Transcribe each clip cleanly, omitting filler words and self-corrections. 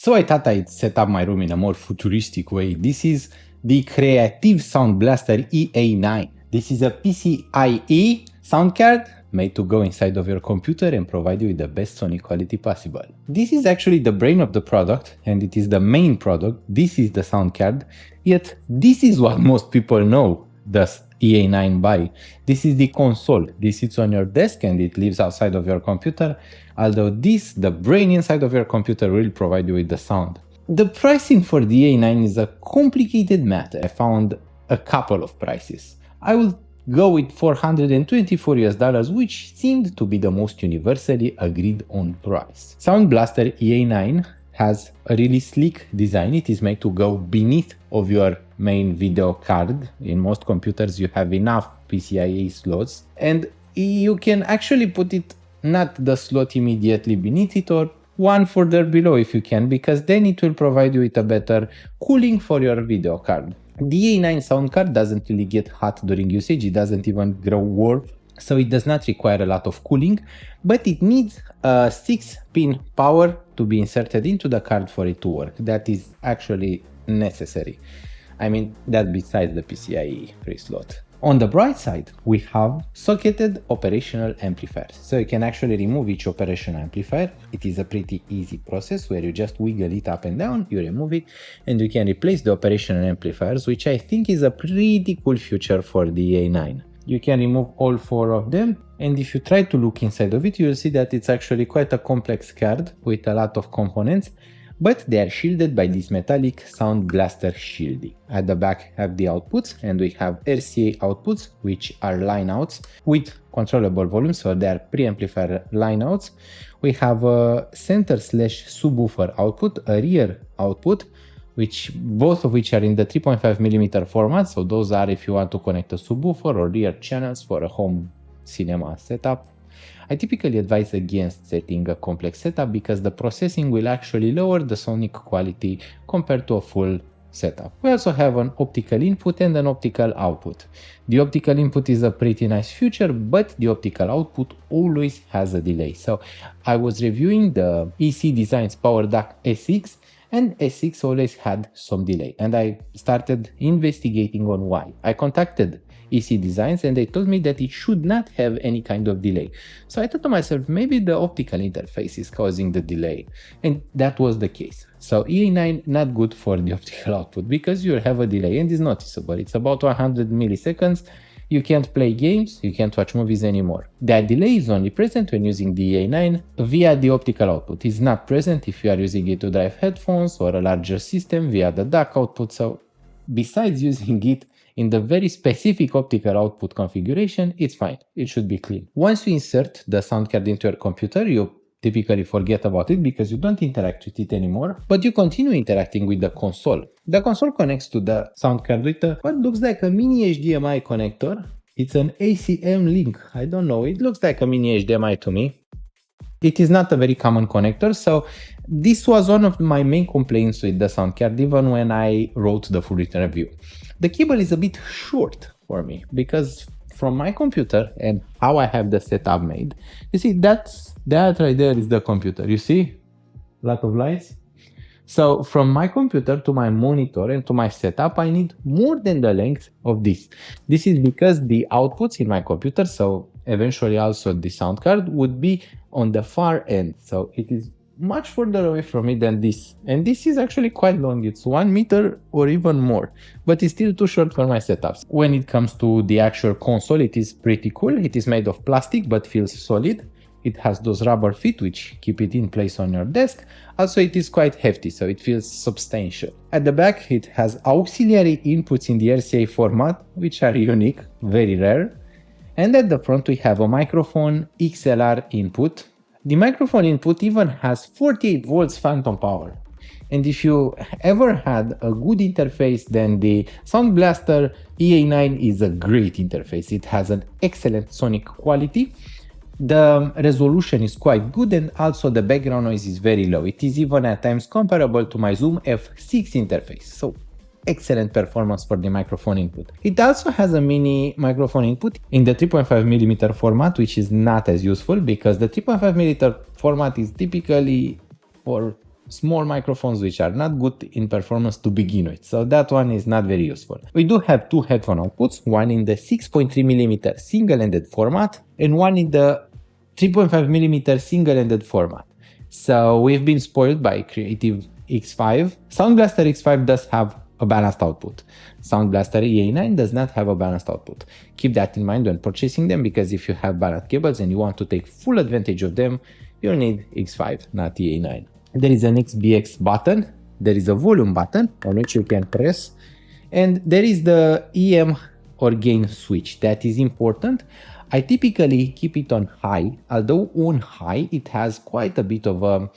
So I thought I'd set up my room in a more futuristic way. This is the Creative Sound Blaster AE-9. This is a PCIe sound card made to go inside of your computer and provide you with the best sonic quality possible. This is actually the brain of the product, and it is the main product. This is the sound card, yet this is what most people know the AE-9 by. This is the console. This sits on your desk and it lives outside of your computer, although this, the brain inside of your computer, will provide you with the sound. The pricing for the AE-9 is a complicated matter. I found a couple of prices. I will go with $424, which seemed to be the most universally agreed on price. Sound Blaster AE-9 has a really sleek design. It is made to go beneath of your main video card. In most computers you have enough PCIe slots, and you can actually put it not the slot immediately beneath it or one further below if you can, because then it will provide you with a better cooling for your video card. The AE-9 sound card doesn't really get hot during usage, it doesn't even grow warm, so it does not require a lot of cooling, but it needs a 6-pin power to be inserted into the card for it to work. That is actually necessary. I mean, that besides the PCIe free slot. On the bright side, we have socketed operational amplifiers. So you can actually remove each operational amplifier. It is a pretty easy process where you just wiggle it up and down, you remove it, and you can replace the operational amplifiers, which I think is a pretty cool feature for the AE-9. You can remove all 4 of them, and if you try to look inside of it, you'll see that it's actually quite a complex card with a lot of components, but they are shielded by this metallic Sound Blaster shielding. At the back have the outputs, and we have RCA outputs, which are line outs with controllable volume, so they are preamplifier line outs. We have a center/subwoofer output, a rear output, which both of which are in the 3.5mm format, so those are if you want to connect a subwoofer or rear channels for a home cinema setup. I typically advise against setting a complex setup because the processing will actually lower the sonic quality compared to a full setup. We also have an optical input and an optical output. The optical input is a pretty nice feature, but the optical output always has a delay. So I was reviewing the EC Designs PowerDuck S6, and S6 always had some delay, and I started investigating on why. I contacted EC Designs and they told me that it should not have any kind of delay. So I thought to myself, maybe the optical interface is causing the delay, and that was the case. So AE-9 not good for the optical output because you have a delay and it's noticeable. It's about 100 milliseconds. You can't play games, you can't watch movies anymore. That delay is only present when using the AE-9 via the optical output. It's not present if you are using it to drive headphones or a larger system via the DAC output. So besides using it in the very specific optical output configuration, it's fine. It should be clean. Once you insert the sound card into your computer, you typically forget about it because you don't interact with it anymore, but you continue interacting with the console. The console connects to the sound card with what looks like a mini HDMI connector. It's an ACM link. I don't know, it looks like a mini HDMI to me. It is not a very common connector, so this was one of my main complaints with the sound card even when I wrote the full written review. The cable is a bit short for me because from my computer and how I have the setup made, you see that right there is the computer. You see? A lot of lights. So from my computer to my monitor and to my setup, I need more than the length of this. This is because the outputs in my computer, so eventually also the sound card, would be on the far end. So it is much further away from me than this. And this is actually quite long. It's 1 meter or even more, but it's still too short for my setups. When it comes to the actual console, it is pretty cool. It is made of plastic, but feels solid. It has those rubber feet which keep it in place on your desk. Also, it is quite hefty, so it feels substantial. At the back, it has auxiliary inputs in the RCA format, which are unique, very rare. And at the front, we have a microphone XLR input. The microphone input even has 48 volts phantom power. And if you ever had a good interface, then the Sound Blaster AE-9 is a great interface. It has an excellent sonic quality. The resolution is quite good, and also the background noise is very low. It is even at times comparable to my Zoom F6 interface. So excellent performance for the microphone input. It also has a mini microphone input in the 3.5mm format, which is not as useful because the 3.5mm format is typically, or small microphones which are not good in performance to begin with, so that one is not very useful. We do have two headphone outputs, one in the 6.3mm single-ended format and one in the 3.5mm single-ended format. So we've been spoiled by Creative X5. Sound Blaster X5 does have a balanced output. Sound Blaster AE-9 does not have a balanced output. Keep that in mind when purchasing them, because if you have balanced cables and you want to take full advantage of them, you'll need X5, not AE-9. There is an XBX button, there is a volume button on which you can press, and there is the EM or gain switch. That is important. I typically keep it on high, although on high it has quite a bit of a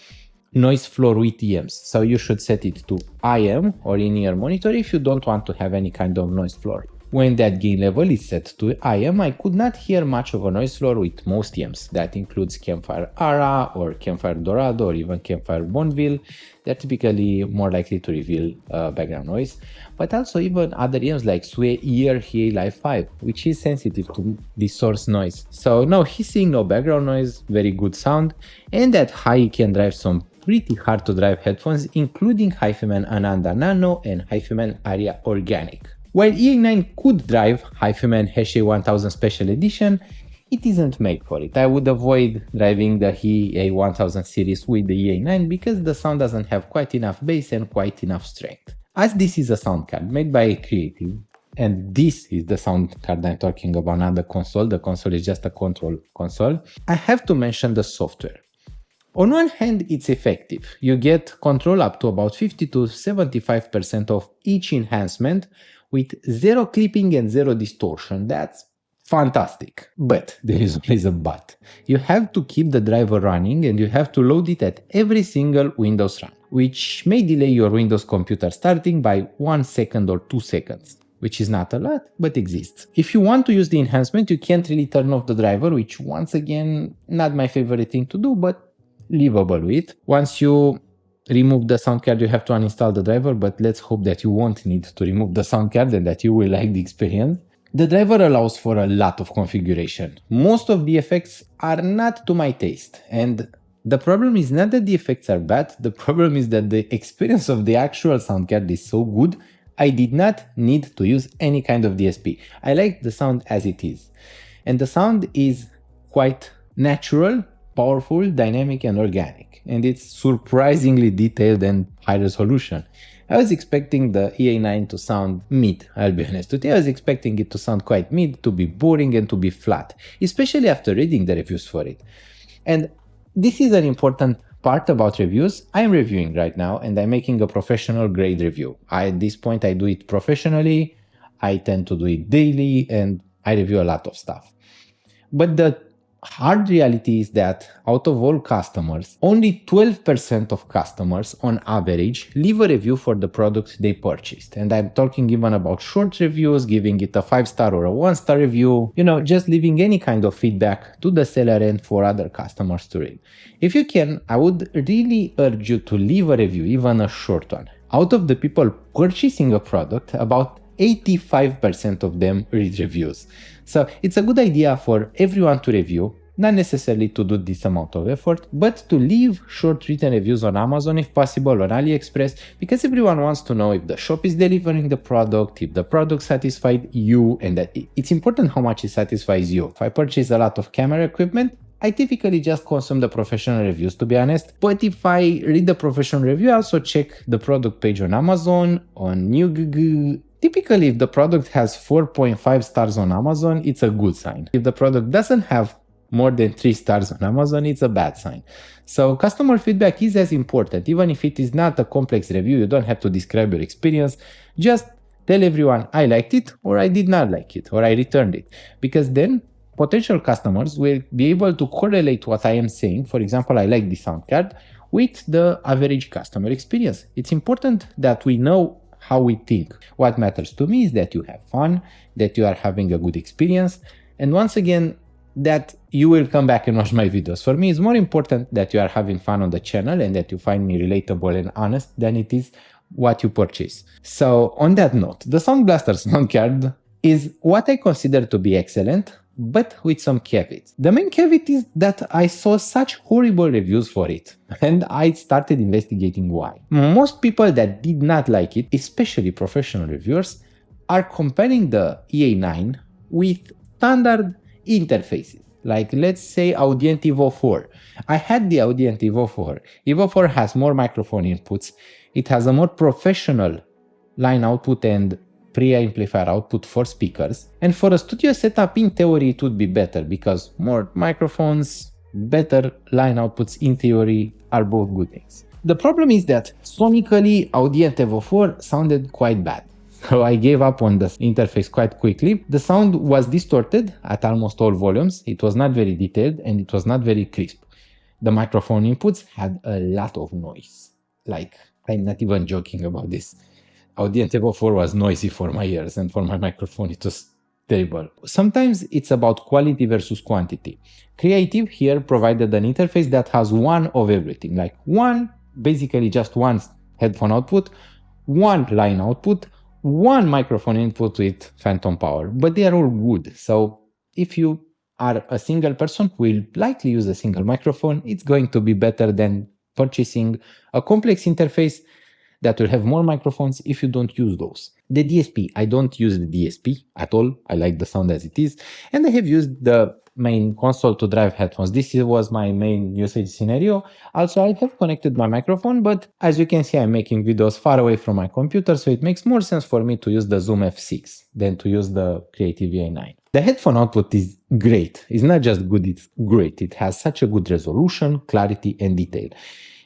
noise floor with EMs, so you should set it to IM or in-ear monitor if you don't want to have any kind of noise floor. When that gain level is set to IM, I could not hear much of a noise floor with most EMs. That includes Campfire Ara or Campfire Dorado or even Campfire Bonneville. They're typically more likely to reveal background noise, but also even other EMs like Sway Ear HEA Live 5, which is sensitive to the source noise. So no hissing, no background noise, very good sound, and at high you can drive some pretty hard to drive headphones, including HiFiMan Ananda Nano and HiFiMan Aria Organic. While AE-9 could drive HiFiMan HA1000 Special Edition, it isn't made for it. I would avoid driving the HA1000 series with the AE-9 because the sound doesn't have quite enough bass and quite enough strength. As this is a sound card made by Creative, and this is the sound card I'm talking about, not the console. The console is just a control console. I have to mention the software. On one hand, it's effective. You get control up to about 50 to 75% of each enhancement with zero clipping and zero distortion. That's fantastic. But there is always a but. You have to keep the driver running and you have to load it at every single Windows run, which may delay your Windows computer starting by 1 second or 2 seconds, which is not a lot, but exists. If you want to use the enhancement, you can't really turn off the driver, which once again, not my favorite thing to do, but livable with. Once you remove the sound card, you have to uninstall the driver, but let's hope that you won't need to remove the sound card and that you will like the experience. The driver allows for a lot of configuration. Most of the effects are not to my taste, and the problem is not that the effects are bad, the problem is that the experience of the actual sound card is so good, I did not need to use any kind of DSP. I like the sound as it is. And the sound is quite natural, powerful, dynamic and organic, and it's surprisingly detailed and high resolution. I was expecting the AE-9 to sound mid, I'll be honest with you. I was expecting it to sound quite mid, to be boring and to be flat, especially after reading the reviews for it. And this is an important part about reviews. I'm reviewing right now and I'm making a professional grade review. At this point I do it professionally, I tend to do it daily and I review a lot of stuff. But the hard reality is that out of all customers, only 12% of customers on average leave a review for the product they purchased. And I'm talking even about short reviews, giving it a 5-star or a 1-star review, just leaving any kind of feedback to the seller and for other customers to read. If you can, I would really urge you to leave a review, even a short one. Out of the people purchasing a product, about 85% of them read reviews. So it's a good idea for everyone to review, not necessarily to do this amount of effort, but to leave short written reviews on Amazon if possible, on AliExpress, because everyone wants to know if the shop is delivering the product, if the product satisfied you, and that it's important how much it satisfies you. If I purchase a lot of camera equipment, I typically just consume the professional reviews, to be honest. But if I read the professional review, I also check the product page on Amazon, on New. Typically, if the product has 4.5 stars on Amazon, it's a good sign. If the product doesn't have more than 3 stars on Amazon, it's a bad sign. So customer feedback is as important. Even if it is not a complex review, you don't have to describe your experience. Just tell everyone I liked it or I did not like it or I returned it. Because then potential customers will be able to correlate what I am saying. For example, I like this sound card with the average customer experience. It's important that we know how we think. What matters to me is that you have fun, that you are having a good experience, and once again, that you will come back and watch my videos. For me, it's more important that you are having fun on the channel and that you find me relatable and honest than it is what you purchase. So on that note, the Sound Blaster sound card is what I consider to be excellent. but with some caveats. The main caveat is that I saw such horrible reviews for it, and I started investigating why. Most people that did not like it, especially professional reviewers, are comparing the AE-9 with standard interfaces. Like, let's say Audient Evo 4. I had the Audient Evo 4. Evo 4 has more microphone inputs. It has a more professional line output and pre-amplifier output for speakers. And for a studio setup, in theory, it would be better because more microphones, better line outputs, in theory, are both good things. The problem is that sonically, Audient Evo 4 sounded quite bad. So I gave up on the interface quite quickly. The sound was distorted at almost all volumes. It was not very detailed and it was not very crisp. The microphone inputs had a lot of noise. Like, I'm not even joking about this. Audient Evo 4 was noisy for my ears, and for my microphone it was terrible. Sometimes it's about quality versus quantity. Creative here provided an interface that has one of everything, like basically just one headphone output, one line output, one microphone input with phantom power, but they are all good. So if you are a single person who will likely use a single microphone, it's going to be better than purchasing a complex interface that will have more microphones if you don't use those. The DSP, I don't use the DSP at all. I like the sound as it is. And I have used the main console to drive headphones. This was my main usage scenario. Also, I have connected my microphone, but as you can see, I'm making videos far away from my computer, so it makes more sense for me to use the Zoom F6 than to use the Creative AE-9. The headphone output is great. It's not just good, it's great. It has such a good resolution, clarity, and detail.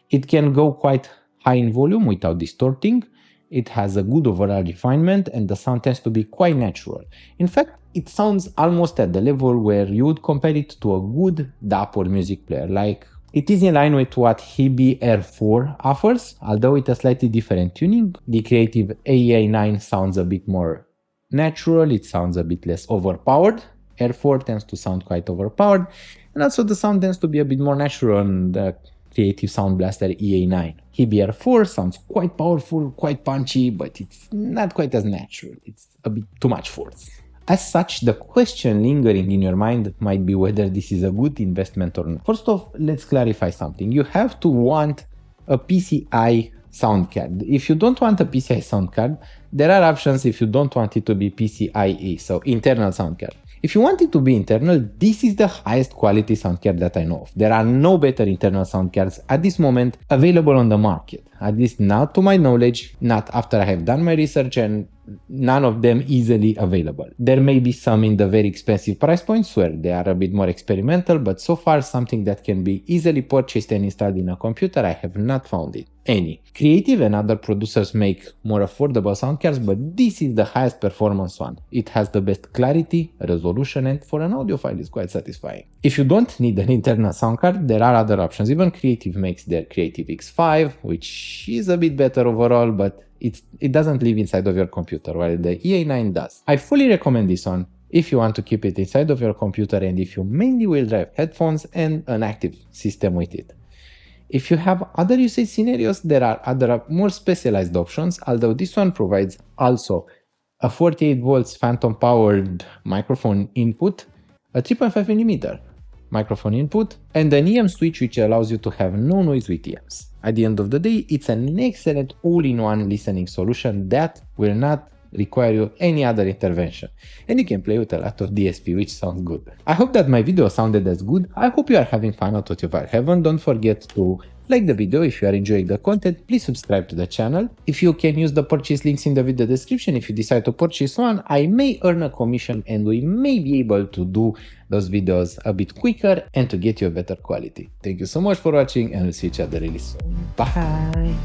It can go quite high in volume without distorting. It has a good overall refinement and the sound tends to be quite natural. In fact, it sounds almost at the level where you would compare it to a good DAP or music player. Like, it is in line with what Hebe Air 4 offers, although with a slightly different tuning. The Creative AE-9 sounds a bit more natural, it sounds a bit less overpowered. Air 4 tends to sound quite overpowered, and also the sound tends to be a bit more natural on the Creative Sound Blaster AE-9. Hebe Air 4 sounds quite powerful, quite punchy, but it's not quite as natural. It's a bit too much force. As such, the question lingering in your mind might be whether this is a good investment or not. First off, let's clarify something. You have to want a PCIe sound card. If you don't want a PCIe sound card, there are options if you don't want it to be PCIe, so internal sound card. If you want it to be internal, this is the highest quality sound card that I know of. There are no better internal sound cards at this moment available on the market, at least not to my knowledge, not after I have done my research, and none of them easily available. There may be some in the very expensive price points where they are a bit more experimental, but so far something that can be easily purchased and installed in a computer, I have not found it. Any. Creative and other producers make more affordable sound cards, but this is the highest performance one. It has the best clarity, resolution, and for an audiophile is quite satisfying. If you don't need an internal sound card, there are other options. Even Creative makes their Creative X5, which is a bit better overall, but it doesn't live inside of your computer, while the AE-9 does. I fully recommend this one if you want to keep it inside of your computer and if you mainly will drive headphones and an active system with it. If you have other usage scenarios, there are other more specialized options, although this one provides also a 48 volts phantom powered microphone input, a 3.5mm microphone input, and an EM switch which allows you to have no noise with EMs. At the end of the day, it's an excellent all-in-one listening solution that will not require you any other intervention, and you can play with a lot of DSP, which sounds good. I hope that my video sounded as good. I hope you are having fun at Audiophile Heaven. Don't forget to like the video if you are enjoying the content. Please subscribe to the channel. If you can use the purchase links in the video description, if you decide to purchase one, I may earn a commission and we may be able to do those videos a bit quicker and to get you a better quality. Thank you so much for watching, and we'll see each other really soon. Bye!